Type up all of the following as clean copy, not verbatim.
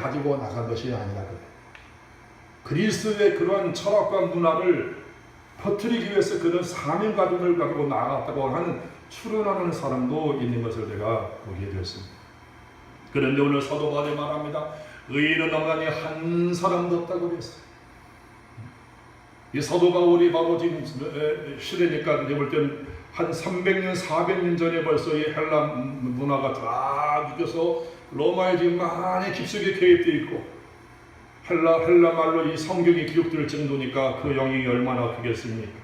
가지고 나간 것이 아니라 그리스도의 그러한 철학과 문화를 퍼뜨리기 위해서 그런 사명감을 가지고 나갔다고 하는 추론하는 사람도 있는 것을 제가 보게 되었습니다. 그런데 오늘 사도 바울이 말합니다. 의인은 없나니 한 사람도 없다고 그랬어요. 이 사도 바울이 바로 지금 시대니까 이제 볼 때는 한 300년, 400년 전에 벌써 이 헬라 문화가 쫙 이겨서 로마에 지금 많이 깊숙이 개입되어 있고 헬라 말로 이 성경이 기록될 정도니까 그 영향이 얼마나 크겠습니까?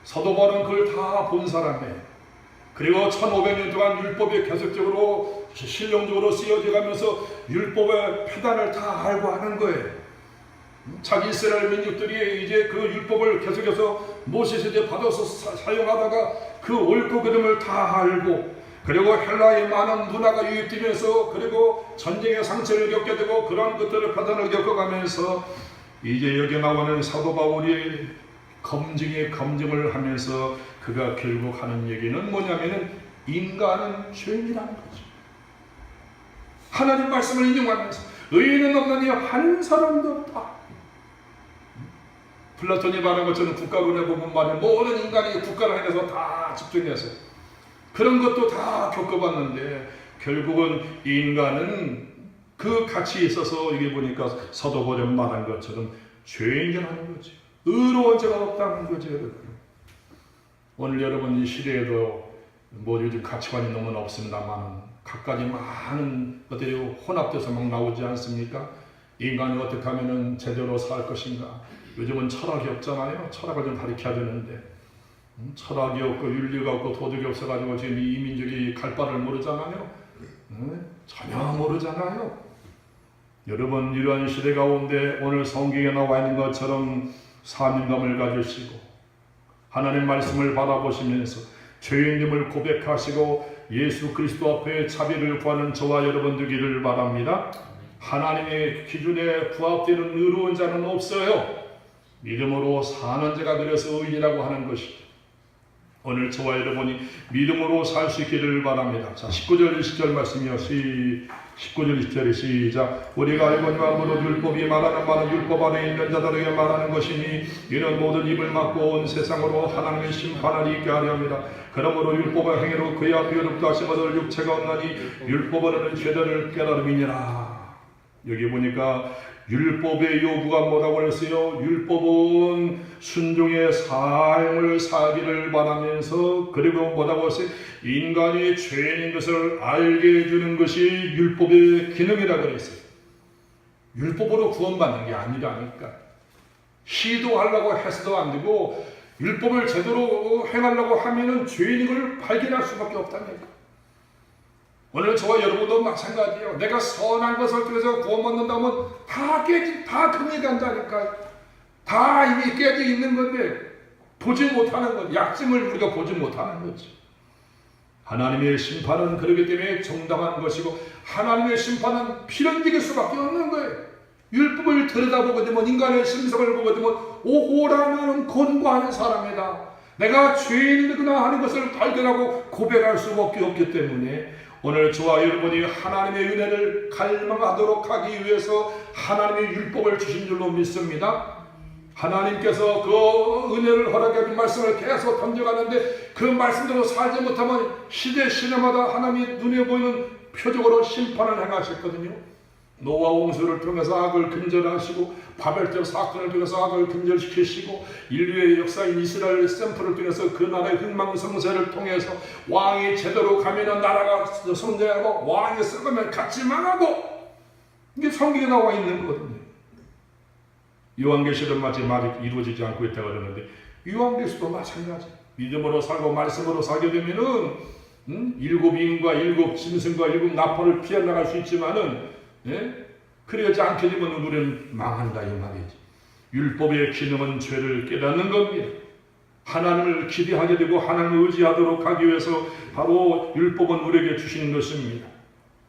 사도 바울은 그걸 다 본 사람이에요. 그리고 1500년 동안 율법이 계속적으로 실용적으로 쓰여져 가면서 율법의 표단을 다 알고 하는 거예요. 자기 이스라엘 민족들이 이제 그 율법을 계속해서 모세에게 받아서 사용하다가 그 옳고 그름을 다 알고 그리고 헬라의 많은 문화가 유입되면서 그리고 전쟁의 상처를 겪게 되고 그런 것들을 파단을 겪어가면서 이제 여기 나오는 사도 바울이 검증을 하면서 그가 결국 하는 얘기는 뭐냐면은 인간은 죄인이라는 거죠. 하나님 말씀을 인용하면서 의인은 없나니 한 사람도 없다. 플라톤이 말한 것처럼 국가론에 보면 말이야 모든 인간이 국가를 향해서 다 집중해서 그런 것도 다 겪어봤는데 결국은 인간은 그 가치에 있어서 이게 보니까 사도 바울이 말한 것처럼 죄인이라는 거지. 의로운 자가 없다는 거지. 오늘 여러분 이 시대에도 뭐 요즘 가치관이 너무 없습니다만 갖가지 많은 것들이 혼합돼서 막 나오지 않습니까? 인간이 어떻게 하면 제대로 살 것인가? 요즘은 철학이 없잖아요. 철학을 좀 가르쳐야 되는데 철학이 없고 윤리가 없고 도덕이 없어가지고 지금 이 민족이 갈 바를 모르잖아요. 전혀 모르잖아요. 여러분 이러한 시대 가운데 오늘 성경에 나와 있는 것처럼 사명감을 가지시고 하나님 말씀을 바라보시면서 죄인됨을 고백하시고 예수 그리스도 앞에 자비를 구하는 저와 여러분 되기를 바랍니다. 하나님의 기준에 부합되는 의로운 자는 없어요. 믿음으로 사는 자가 그래서 의인이라고 하는 것이죠. 오늘 저와 여러분이 믿음으로 살 수 있기를 바랍니다. 자, 19절 20절 말씀이요. 19절 20절이 시작. 우리가 알거니와 무릇 율법이 말하는 말은 율법 안에 있는 자들에게 말하는 것이니 이는 모든 입을 막고 온 세상으로 하나님의 심판을 있게 하려 합니다. 그러므로 율법의 행위로 그의 앞에 의롭다 하신 것을 육체가 없나니 율법으로는 죄들을 깨달음이니라. 여기 보니까 율법의 요구가 뭐라고 했어요? 율법은 순종의 삶을 살기를 바라면서 그리고 뭐라고 했어요? 인간이 죄인인 것을 알게 해주는 것이 율법의 기능이라고 했어요. 율법으로 구원받는 게 아니라니까. 시도하려고 해서도 안 되고 율법을 제대로 행하려고 하면은 죄인인 걸 발견할 수밖에 없다니까. 오늘 저와 여러분도 마찬가지예요. 내가 선한 것을 통해서 구원받는다면 다 금이 간다니까. 다 이미 깨져 있는 건데 보지 못하는 것, 약점을 우리가 보지 못하는 거지. 하나님의 심판은 그렇기 때문에 정당한 것이고 하나님의 심판은 필연적일 수밖에 없는 거예요. 율법을 들여다보게 되면 인간의 심성을 보게 되면 오호라는 권고하는 사람이다. 내가 죄인이구나 하는 것을 발견하고 고백할 수밖에 없기 때문에 오늘 저와 여러분이 하나님의 은혜를 갈망하도록 하기 위해서 하나님의 율법을 주신 줄로 믿습니다. 하나님께서 그 은혜를 허락해 말씀을 계속 던져가는데 그 말씀대로 살지 못하면 시대마다 하나님이 눈에 보이는 표적으로 심판을 행하셨거든요. 노아 홍수를 통해서 악을 근절하시고 바벨탑 사건을 통해서 악을 근절시키시고 인류의 역사인 이스라엘 샘플을 통해서 그 나라의 흥망성쇠를 통해서 왕이 제대로 가면 나라가 성장하고 왕이 썩으면 같이 망하고 이게 성경에 나와 있는 거거든요. 요한계시록 마치 말이 이루어지지 않고 있다고 그러는데 요한계시록도 마찬가지. 믿음으로 살고 말씀으로 살게 되면은 일곱 인과 일곱 짐승과 일곱 나팔을 피해나갈 수 있지만은 그러지 않게 되면 우리는 망한다 이 말이지. 율법의 기능은 죄를 깨닫는 겁니다. 하나님을 기대하게 되고 하나님을 의지하도록 하기 위해서 바로 율법은 우리에게 주시는 것입니다.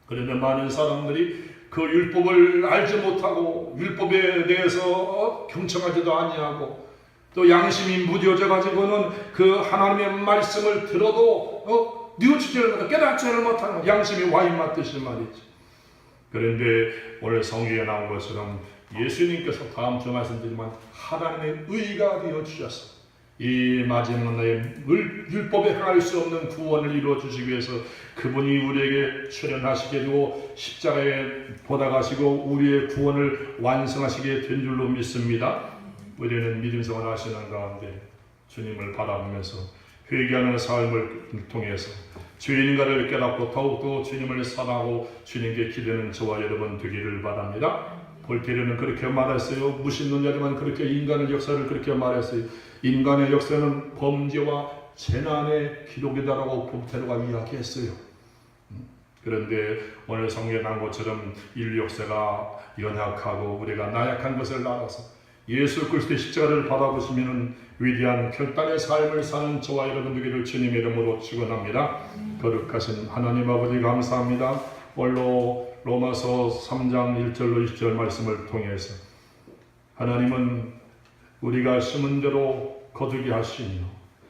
그런데 많은 사람들이 그 율법을 알지 못하고 율법에 대해서 경청하지도 아니하고 또 양심이 무뎌져 가지고는 그 하나님의 말씀을 들어도 뉘우치지를 못하고 깨닫지를 못하는 양심이 와인 맞듯이 말이지. 그런데 오늘 성경에 나온 것처럼 예수님께서 다음 주 말씀드리지만 하나님의 의가 되어 주셔서 이 마지막 날에 율법에 행할 수 없는 구원을 이루어 주시기 위해서 그분이 우리에게 출현하시게 되고 십자가에 보다가시고 우리의 구원을 완성하시게 된 줄로 믿습니다. 우리는 믿음 생활 하시는 가운데 주님을 바라보면서 회개하는 삶을 통해서 죄인인가를 깨닫고 더욱더 주님을 사랑하고 주님께 기대는 저와 여러분 되기를 바랍니다. 볼테르는 그렇게 말했어요. 무신론자지만 그렇게 인간의 역사를 그렇게 말했어요. 인간의 역사는 범죄와 재난의 기록이다라고 볼테르가 이야기했어요. 그런데 오늘 성경에 나온 것처럼 인류 역사가 연약하고 우리가 나약한 것을 알아서 예수 그리스도의 십자가를 바라보시면 위대한 결단의 삶을 사는 저와 여러분 되기를 주님의 이름으로 축원합니다. 거룩하신 하나님 아버지 감사합니다. 오늘로 로마서 3장 1절로 20절 말씀을 통해서 하나님은 우리가 심은 대로 거두게 하시며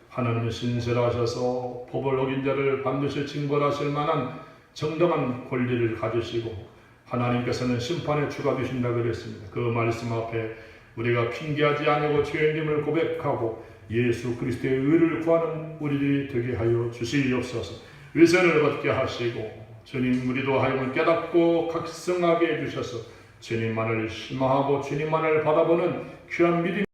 하나님은 신실하셔서 법을 어긴 자를 반드시 징벌하실 만한 정당한 권리를 가지시고 하나님께서는 심판의 주가 되신다 그랬습니다. 그 말씀 앞에 우리가 핑계하지 아니고 죄인임을 고백하고 예수 그리스도의 의를 구하는 우리들이 되게 하여 주시옵소서. 의선을 얻게 하시고 주님 우리도 하여금 깨닫고 각성하게 해주셔서 주님만을 희망하고 주님만을 바라보는 귀한 믿음